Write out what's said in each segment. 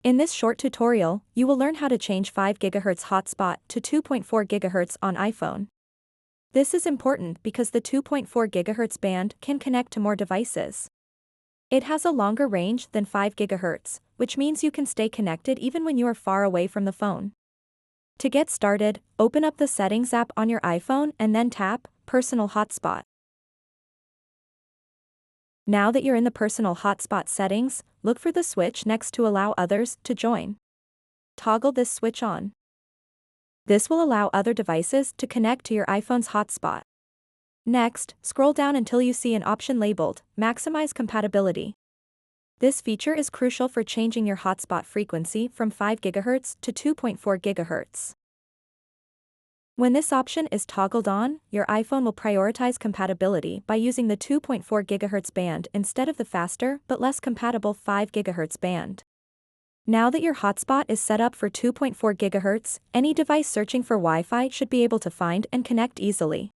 In this short tutorial, you will learn how to change 5 GHz hotspot to 2.4 GHz on iPhone. This is important because the 2.4 GHz band can connect to more devices. It has a longer range than 5 GHz, which means you can stay connected even when you are far away from the phone. To get started, open up the Settings app on your iPhone and then tap Personal Hotspot. Now that you're in the Personal Hotspot settings, look for the switch next to Allow Others to join. Toggle this switch on. This will allow other devices to connect to your iPhone's hotspot. Next, scroll down until you see an option labeled Maximize Compatibility. This feature is crucial for changing your hotspot frequency from 5 GHz to 2.4 GHz. When this option is toggled on, your iPhone will prioritize compatibility by using the 2.4 GHz band instead of the faster but less compatible 5 GHz band. Now that your hotspot is set up for 2.4 GHz, any device searching for Wi-Fi should be able to find and connect easily.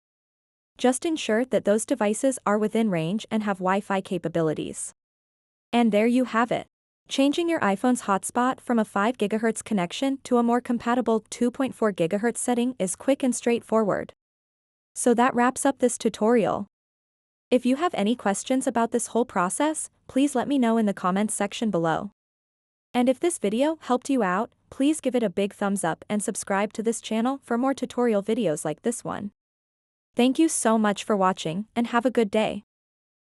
Just ensure that those devices are within range and have Wi-Fi capabilities. And there you have it. Changing your iPhone's hotspot from a 5 GHz connection to a more compatible 2.4 GHz setting is quick and straightforward. So that wraps up this tutorial. If you have any questions about this whole process, please let me know in the comments section below. And if this video helped you out, please give it a big thumbs up and subscribe to this channel for more tutorial videos like this one. Thank you so much for watching and have a good day.